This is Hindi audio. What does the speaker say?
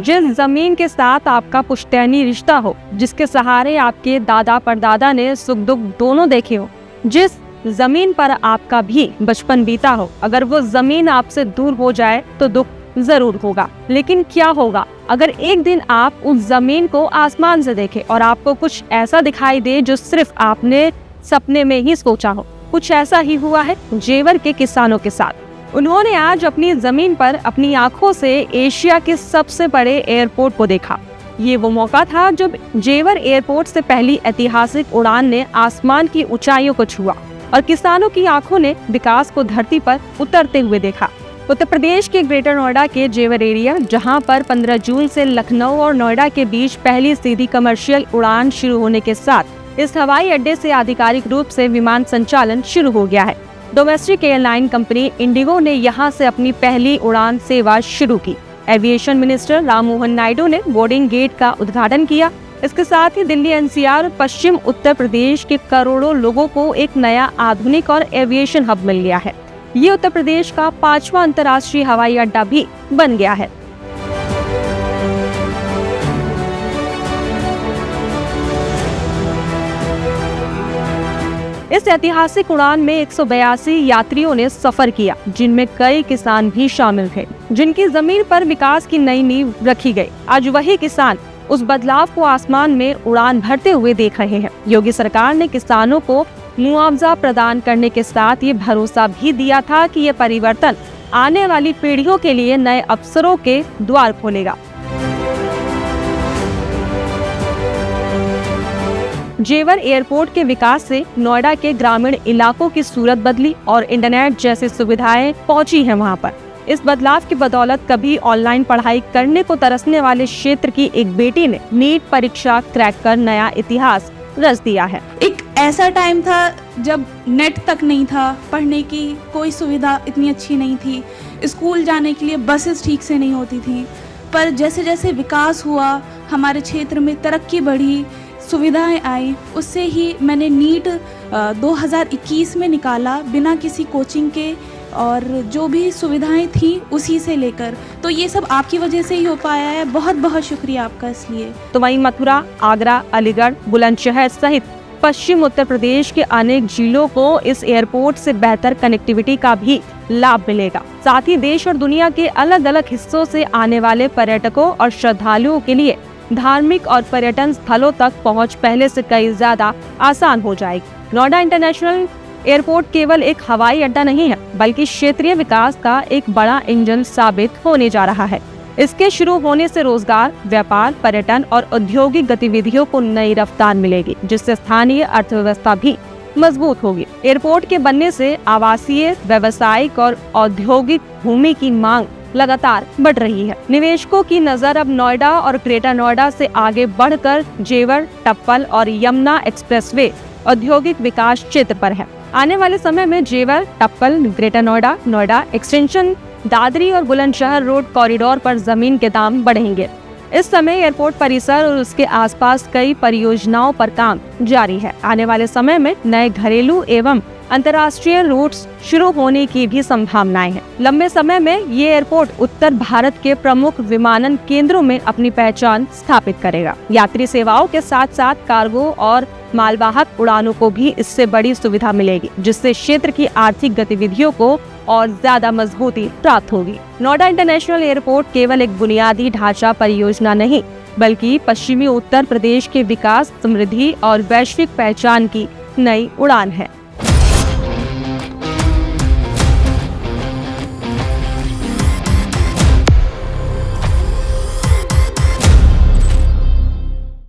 जिस जमीन के साथ आपका पुश्तैनी रिश्ता हो, जिसके सहारे आपके दादा परदादा ने सुख दुख दोनों देखे हो, जिस जमीन पर आपका भी बचपन बीता हो, अगर वो जमीन आपसे दूर हो जाए तो दुख जरूर होगा। लेकिन क्या होगा अगर एक दिन आप उस जमीन को आसमान से देखें और आपको कुछ ऐसा दिखाई दे जो सिर्फ आपने सपने में ही सोचा हो। कुछ ऐसा ही हुआ है जेवर के किसानों के साथ। उन्होंने आज अपनी जमीन पर अपनी आंखों से एशिया के सबसे बड़े एयरपोर्ट को देखा। ये वो मौका था जब जेवर एयरपोर्ट से पहली ऐतिहासिक उड़ान ने आसमान की ऊंचाइयों को छुआ और किसानों की आंखों ने विकास को धरती पर उतरते हुए देखा। उत्तर प्रदेश के ग्रेटर नोएडा के जेवर एरिया, जहां पर 15 जून से लखनऊ और नोएडा के बीच पहली सीधी कमर्शियल उड़ान शुरू होने के साथ इस हवाई अड्डे से आधिकारिक रूप से विमान संचालन शुरू हो गया है। डोमेस्टिक एयरलाइन कंपनी इंडिगो ने यहां से अपनी पहली उड़ान सेवा शुरू की। एविएशन मिनिस्टर राम मोहन नायडू ने बोर्डिंग गेट का उद्घाटन किया। इसके साथ ही दिल्ली एनसीआर और पश्चिम उत्तर प्रदेश के करोड़ों लोगों को एक नया आधुनिक और एविएशन हब मिल गया है। ये उत्तर प्रदेश का 5वां अंतर्राष्ट्रीय हवाई अड्डा भी बन गया है। इस ऐतिहासिक उड़ान में 182 यात्रियों ने सफर किया, जिनमें कई किसान भी शामिल थे, जिनकी जमीन पर विकास की नई नींव रखी गई। आज वही किसान उस बदलाव को आसमान में उड़ान भरते हुए देख रहे हैं। योगी सरकार ने किसानों को मुआवजा प्रदान करने के साथ ये भरोसा भी दिया था कि ये परिवर्तन आने वाली पीढ़ियों के लिए नए अवसरों के द्वार खोलेगा। जेवर एयरपोर्ट के विकास से नोएडा के ग्रामीण इलाकों की सूरत बदली और इंटरनेट जैसी सुविधाएं पहुंची हैं वहां पर। इस बदलाव की बदौलत कभी ऑनलाइन पढ़ाई करने को तरसने वाले क्षेत्र की एक बेटी ने नीट परीक्षा क्रैक कर नया इतिहास रच दिया है। एक ऐसा टाइम था जब नेट तक नहीं था, पढ़ने की कोई सुविधा इतनी अच्छी नहीं थी, स्कूल जाने के लिए बसेस ठीक से नहीं होती थी। पर जैसे जैसे विकास हुआ, हमारे क्षेत्र में तरक्की बढ़ी, सुविधाएं आई, उससे ही मैंने नीट 2021 में निकाला बिना किसी कोचिंग के, और जो भी सुविधाएं थी उसी से लेकर। तो ये सब आपकी वजह से ही हो पाया है। बहुत बहुत शुक्रिया आपका इसलिए। तो वहीं मथुरा, आगरा, अलीगढ़, बुलंदशहर सहित पश्चिम उत्तर प्रदेश के अनेक जिलों को इस एयरपोर्ट से बेहतर कनेक्टिविटी का भी लाभ मिलेगा। साथ ही देश और दुनिया के अलग अलग हिस्सों से आने वाले पर्यटकों और श्रद्धालुओं के लिए धार्मिक और पर्यटन स्थलों तक पहुंच पहले से कई ज्यादा आसान हो जाएगी। नोएडा इंटरनेशनल एयरपोर्ट केवल एक हवाई अड्डा नहीं है, बल्कि क्षेत्रीय विकास का एक बड़ा इंजन साबित होने जा रहा है। इसके शुरू होने से रोजगार, व्यापार, पर्यटन और औद्योगिक गतिविधियों को नई रफ्तार मिलेगी, जिससे स्थानीय अर्थव्यवस्था भी मजबूत होगी। एयरपोर्ट के बनने से आवासीय, व्यावसायिक और औद्योगिक भूमि की मांग लगातार बढ़ रही है। निवेशकों की नजर अब नोएडा और ग्रेटर नोएडा से आगे बढ़कर जेवर, टप्पल और यमुना एक्सप्रेसवे औद्योगिक विकास क्षेत्र पर है। आने वाले समय में जेवर, टप्पल, ग्रेटर नोएडा, नोएडा एक्सटेंशन, दादरी और बुलंदशहर रोड कॉरिडोर पर जमीन के दाम बढ़ेंगे। इस समय एयरपोर्ट परिसर और उसके आसपास कई परियोजनाओं पर काम जारी है। आने वाले समय में नए घरेलू एवं अंतर्राष्ट्रीय रूट्स शुरू होने की भी संभावनाएं हैं। लंबे समय में ये एयरपोर्ट उत्तर भारत के प्रमुख विमानन केंद्रों में अपनी पहचान स्थापित करेगा। यात्री सेवाओं के साथ साथ कार्गो और मालवाहक उड़ानों को भी इससे बड़ी सुविधा मिलेगी, जिससे क्षेत्र की आर्थिक गतिविधियों को और ज्यादा मजबूती प्राप्त होगी। नोएडा इंटरनेशनल एयरपोर्ट केवल एक बुनियादी ढांचा परियोजना नहीं, बल्कि पश्चिमी उत्तर प्रदेश के विकास, समृद्धि और वैश्विक पहचान की नई उड़ान है।